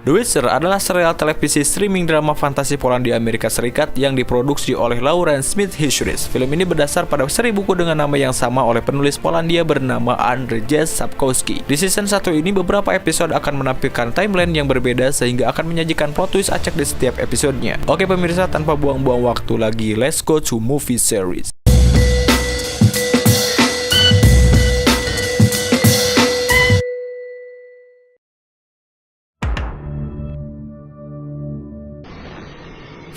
The Witcher adalah serial televisi streaming drama fantasi Polandia Amerika Serikat yang diproduksi oleh Lauren Smith Histories. Film ini berdasar pada seri buku dengan nama yang sama oleh penulis Polandia bernama Andrzej Sapkowski. Di season 1 ini beberapa episode akan menampilkan timeline yang berbeda sehingga akan menyajikan plot twist acak di setiap episodenya. Oke pemirsa, tanpa buang-buang waktu lagi, let's go to movie series.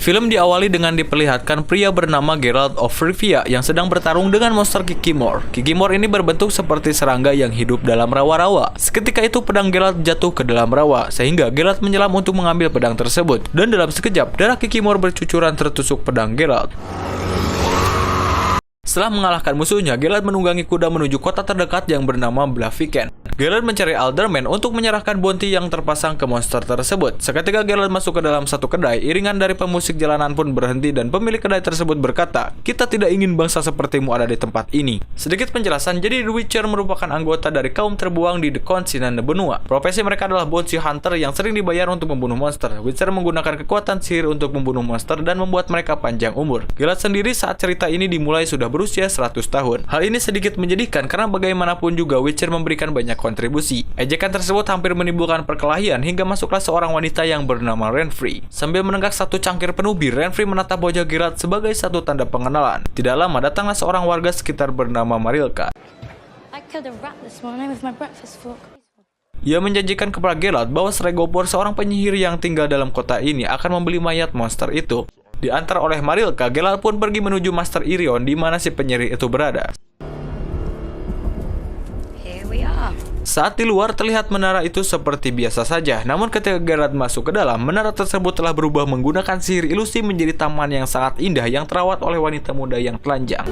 Film diawali dengan diperlihatkan pria bernama Geralt of Rivia yang sedang bertarung dengan monster Kikimor. Kikimor ini berbentuk seperti serangga yang hidup dalam rawa-rawa. Seketika itu pedang Geralt jatuh ke dalam rawa, sehingga Geralt menyelam untuk mengambil pedang tersebut. Dan dalam sekejap, darah Kikimor bercucuran tertusuk pedang Geralt. Setelah mengalahkan musuhnya, Geralt menunggangi kuda menuju kota terdekat yang bernama Blaviken. Geralt mencari alderman untuk menyerahkan bounty yang terpasang ke monster tersebut. Seketika Geralt masuk ke dalam satu kedai, iringan dari pemusik jalanan pun berhenti dan pemilik kedai tersebut berkata, "Kita tidak ingin bangsa sepertimu ada di tempat ini." Sedikit penjelasan, jadi The Witcher merupakan anggota dari kaum terbuang di The Continent benua. Profesi mereka adalah bounty hunter yang sering dibayar untuk membunuh monster. Witcher menggunakan kekuatan sihir untuk membunuh monster dan membuat mereka panjang umur. Geralt sendiri saat cerita ini dimulai sudah berusia 100 tahun. Hal ini sedikit menyedihkan karena bagaimanapun juga Witcher memberikan banyak kontribusi. Ejekan tersebut hampir menimbulkan perkelahian hingga masuklah seorang wanita yang bernama Renfri. Sambil menenggak satu cangkir penuh bir, Renfri menatap wajah Geralt sebagai satu tanda pengenalan. Tidak lama datanglah seorang warga sekitar bernama Marilka. Ia menjanjikan kepada Geralt bahwa Stregobor, seorang penyihir yang tinggal dalam kota ini, akan membeli mayat monster itu. Diantar oleh Marilka, Geralt pun pergi menuju Master Irion di mana si penyihir itu berada. Saat di luar terlihat menara itu seperti biasa saja, namun ketika Geralt masuk ke dalam, menara tersebut telah berubah menggunakan sihir ilusi menjadi taman yang sangat indah yang terawat oleh wanita muda yang telanjang.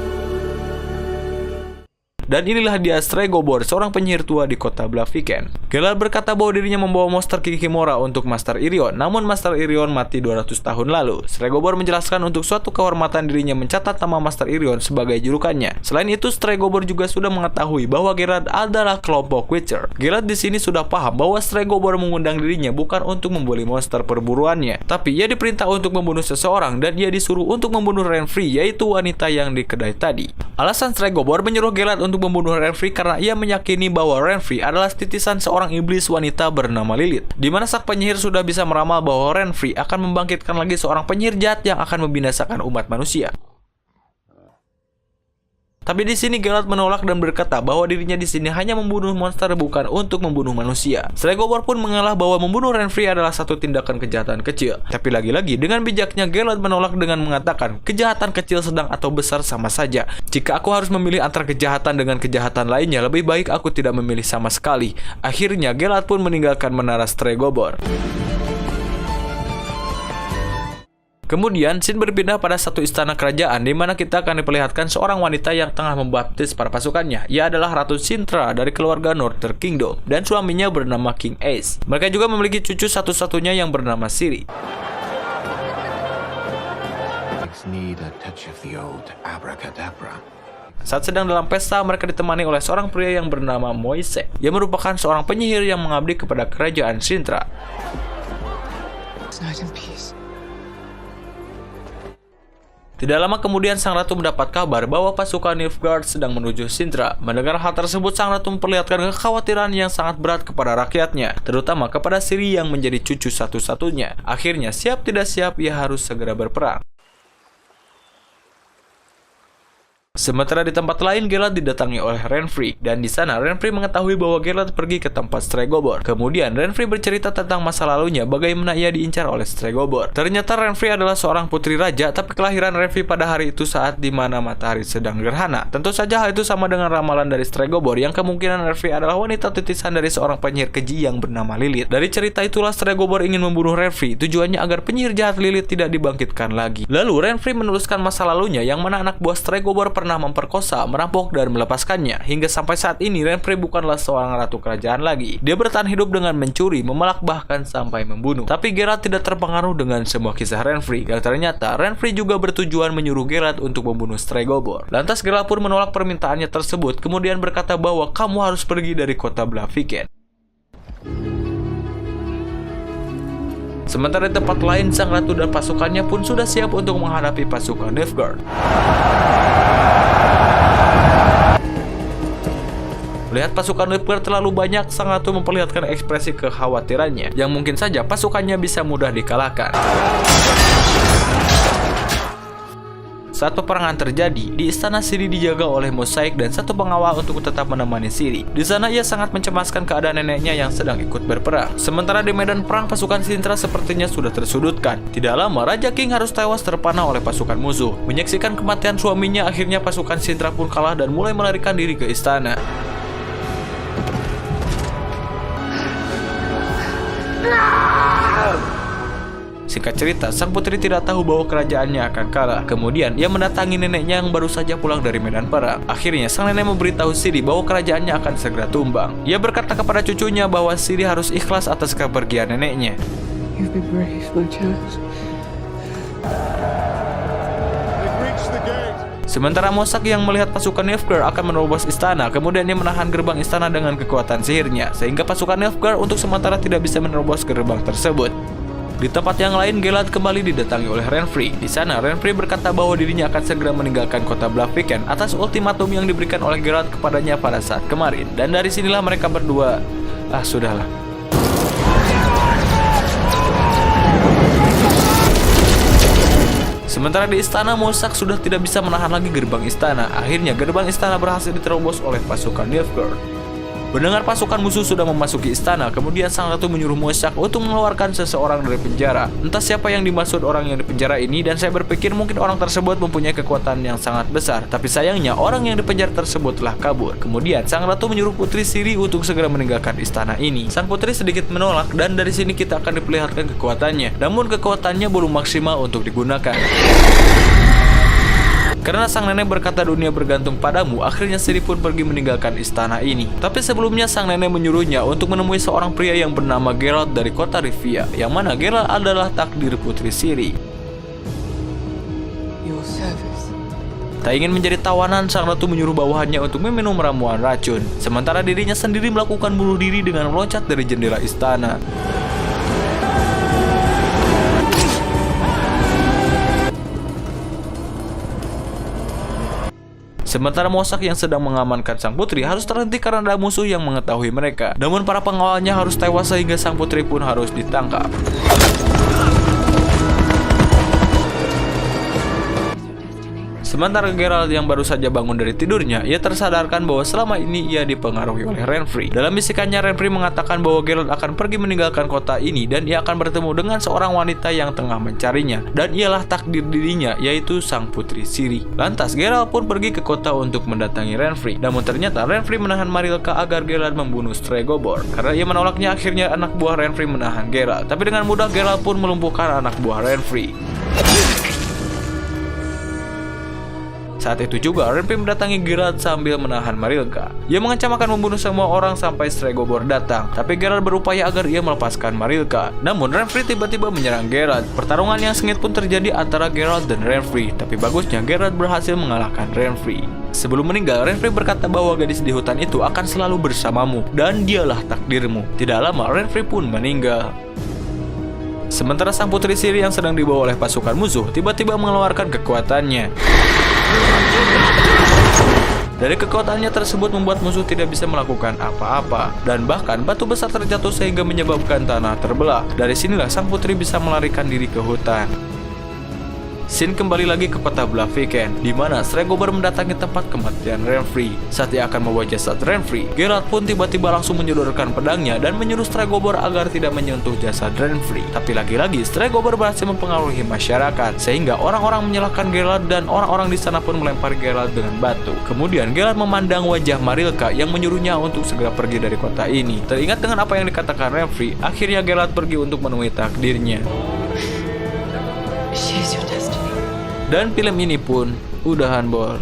Dan inilah dia Stregobor, seorang penyihir tua di kota Blaviken. Geralt berkata bahwa dirinya membawa monster Kikimora untuk Master Irion, namun Master Irion mati 200 tahun lalu. Stregobor menjelaskan untuk suatu kehormatan dirinya mencatat nama Master Irion sebagai julukannya. Selain itu, Stregobor juga sudah mengetahui bahwa Geralt adalah kelompok Witcher. Geralt di sini sudah paham bahwa Stregobor mengundang dirinya bukan untuk membuli monster perburuannya, tapi ia diperintah untuk membunuh seseorang dan ia disuruh untuk membunuh Renfri, yaitu wanita yang di kedai tadi. Alasan Stregobor menyuruh Geralt untuk membunuh Renfri karena ia meyakini bahwa Renfri adalah titisan seorang iblis wanita bernama Lilith, di mana sang penyihir sudah bisa meramal bahwa Renfri akan membangkitkan lagi seorang penyihir jahat yang akan membinasakan umat manusia. Tapi di sini Geralt menolak dan berkata bahwa dirinya di sini hanya membunuh monster bukan untuk membunuh manusia. Stregobor pun mengalah bahwa membunuh Renfri adalah satu tindakan kejahatan kecil. Tapi lagi-lagi dengan bijaknya Geralt menolak dengan mengatakan kejahatan kecil, sedang atau besar sama saja. Jika aku harus memilih antara kejahatan dengan kejahatan lainnya, lebih baik aku tidak memilih sama sekali. Akhirnya Geralt pun meninggalkan menara Stregobor. Kemudian, scene berpindah pada satu istana kerajaan di mana kita akan diperlihatkan seorang wanita yang tengah membaptis para pasukannya. Ia adalah Ratu Sintra dari keluarga Northern Kingdom dan suaminya bernama King Ace. Mereka juga memiliki cucu satu-satunya yang bernama Ciri. Saat sedang dalam pesta, mereka ditemani oleh seorang pria yang bernama Moise, yang merupakan seorang penyihir yang mengabdi kepada kerajaan Sintra. Tidak lama kemudian sang ratu mendapat kabar bahwa pasukan Nilfgaard sedang menuju Sintra. Mendengar hal tersebut, sang ratu memperlihatkan kekhawatiran yang sangat berat kepada rakyatnya, terutama kepada Ciri yang menjadi cucu satu-satunya. Akhirnya, siap tidak siap, ia harus segera berperang. Sementara di tempat lain, Geralt didatangi oleh Renfri, dan di sana Renfri mengetahui bahwa Geralt pergi ke tempat Stregobor. Kemudian Renfri bercerita tentang masa lalunya, bagaimana ia diincar oleh Stregobor. Ternyata Renfri adalah seorang putri raja, tapi kelahiran Renfri pada hari itu saat di mana matahari sedang gerhana. Tentu saja hal itu sama dengan ramalan dari Stregobor, yang kemungkinan Renfri adalah wanita titisan dari seorang penyihir keji yang bernama Lilith. Dari cerita itulah Stregobor ingin membunuh Renfri, tujuannya agar penyihir jahat Lilith tidak dibangkitkan lagi. Lalu Renfri menuliskan masa lalunya, yang mana anak buah Stregobor pernah memperkosa, merampok, dan melepaskannya. Hingga sampai saat ini, Renfri bukanlah seorang ratu kerajaan lagi. Dia bertahan hidup dengan mencuri, memalak, bahkan sampai membunuh. Tapi Geralt tidak terpengaruh dengan semua kisah Renfri, dan ternyata Renfri juga bertujuan menyuruh Geralt untuk membunuh Stregobor. Lantas Geralt pun menolak permintaannya tersebut, kemudian berkata bahwa kamu harus pergi dari kota Blaviken. Sementara di tempat lain, sang ratu dan pasukannya pun sudah siap untuk menghadapi pasukan Nilfgaard. Melihat pasukan Nilfgaard terlalu banyak, sang ratu memperlihatkan ekspresi kekhawatirannya yang mungkin saja pasukannya bisa mudah dikalahkan. Saat peperangan terjadi, di istana Ciri dijaga oleh Mosaic dan satu pengawal untuk tetap menemani Ciri. Di sana ia sangat mencemaskan keadaan neneknya yang sedang ikut berperang. Sementara di medan perang, pasukan Sintra sepertinya sudah tersudutkan. Tidak lama, Raja King harus tewas terpana oleh pasukan musuh. Menyaksikan kematian suaminya, akhirnya pasukan Sintra pun kalah dan mulai melarikan diri ke istana. Singkat cerita, sang putri tidak tahu bahwa kerajaannya akan kalah. Kemudian, ia mendatangi neneknya yang baru saja pulang dari medan perang. Akhirnya, sang nenek memberitahu Ciri bahwa kerajaannya akan segera tumbang. Ia berkata kepada cucunya bahwa Ciri harus ikhlas atas kepergian neneknya. You've been brave, my child. Sementara Mosaic yang melihat pasukan Nilfgaard akan menerobos istana, kemudian ia menahan gerbang istana dengan kekuatan sihirnya, sehingga pasukan Nilfgaard untuk sementara tidak bisa menerobos gerbang tersebut. Di tempat yang lain, Geralt kembali didatangi oleh Renfri. Di sana, Renfri berkata bahwa dirinya akan segera meninggalkan kota Blaviken atas ultimatum yang diberikan oleh Geralt kepadanya pada saat kemarin. Dan dari sinilah mereka berdua, sudahlah. Sementara di istana, Mosaic sudah tidak bisa menahan lagi gerbang istana. Akhirnya, gerbang istana berhasil diterobos oleh pasukan Nilfgaard. Mendengar pasukan musuh sudah memasuki istana, kemudian sang ratu menyuruh Mosaic untuk mengeluarkan seseorang dari penjara. Entah siapa yang dimaksud orang yang di penjara ini, dan saya berpikir mungkin orang tersebut mempunyai kekuatan yang sangat besar. Tapi sayangnya, orang yang di penjara tersebut telah kabur. Kemudian, sang ratu menyuruh putri Ciri untuk segera meninggalkan istana ini. Sang putri sedikit menolak, dan dari sini kita akan diperlihatkan kekuatannya. Namun kekuatannya belum maksimal untuk digunakan. Karena sang nenek berkata dunia bergantung padamu, akhirnya Ciri pun pergi meninggalkan istana ini. Tapi sebelumnya sang nenek menyuruhnya untuk menemui seorang pria yang bernama Geralt dari kota Rivia, yang mana Geralt adalah takdir putri Ciri. Tak ingin menjadi tawanan, sang ratu menyuruh bawahannya untuk meminum ramuan racun. Sementara dirinya sendiri melakukan bunuh diri dengan meloncat dari jendela istana. Sementara Mosaic yang sedang mengamankan sang putri harus terhenti karena ada musuh yang mengetahui mereka. Namun para pengawalnya harus tewas sehingga sang putri pun harus ditangkap. Sementara Geralt yang baru saja bangun dari tidurnya, ia tersadarkan bahwa selama ini ia dipengaruhi oleh Renfri. Dalam bisikannya, Renfri mengatakan bahwa Geralt akan pergi meninggalkan kota ini dan ia akan bertemu dengan seorang wanita yang tengah mencarinya. Dan ialah takdir dirinya, yaitu sang putri Ciri. Lantas, Geralt pun pergi ke kota untuk mendatangi Renfri. Namun ternyata Renfri menahan Marilka agar Geralt membunuh Stregobor. Karena ia menolaknya, akhirnya anak buah Renfri menahan Geralt. Tapi dengan mudah Geralt pun melumpuhkan anak buah Renfri. Saat itu juga, Renfri mendatangi Geralt sambil menahan Marilka. Ia mengancam akan membunuh semua orang sampai Stregobor datang, tapi Geralt berupaya agar ia melepaskan Marilka. Namun Renfri tiba-tiba menyerang Geralt. Pertarungan yang sengit pun terjadi antara Geralt dan Renfri, tapi bagusnya Geralt berhasil mengalahkan Renfri. Sebelum meninggal, Renfri berkata bahwa gadis di hutan itu akan selalu bersamamu, dan dialah takdirmu. Tidak lama, Renfri pun meninggal. Sementara sang putri Ciri yang sedang dibawa oleh pasukan musuh tiba-tiba mengeluarkan kekuatannya. Dari kekuatannya tersebut membuat musuh tidak bisa melakukan apa-apa, dan bahkan batu besar terjatuh sehingga menyebabkan tanah terbelah. Dari sinilah sang putri bisa melarikan diri ke hutan. Scene kembali lagi ke kota Blaviken, di mana Stregobor mendatangi tempat kematian Renfri. Saat ia akan membawa jasad Renfri, Geralt pun tiba-tiba langsung menyodorkan pedangnya dan menyuruh Stregobor agar tidak menyentuh jasad Renfri. Tapi lagi-lagi Stregobor berhasil mempengaruhi masyarakat, sehingga orang-orang menyalahkan Geralt dan orang-orang di sana pun melempar Geralt dengan batu. Kemudian Geralt memandang wajah Marilka yang menyuruhnya untuk segera pergi dari kota ini. Teringat dengan apa yang dikatakan Renfri, akhirnya Geralt pergi untuk menemui takdirnya. Dan film ini pun udahan bol.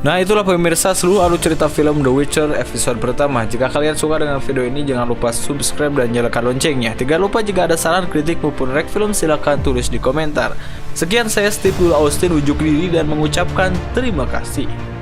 Nah, itulah pemirsa seluruh alur cerita film The Witcher episode pertama. Jika kalian suka dengan video ini, jangan lupa subscribe dan nyalakan loncengnya. Tidak lupa jika ada saran, kritik maupun rek film, silahkan tulis di komentar. Sekian saya Steve Austin unjuk diri dan mengucapkan terima kasih.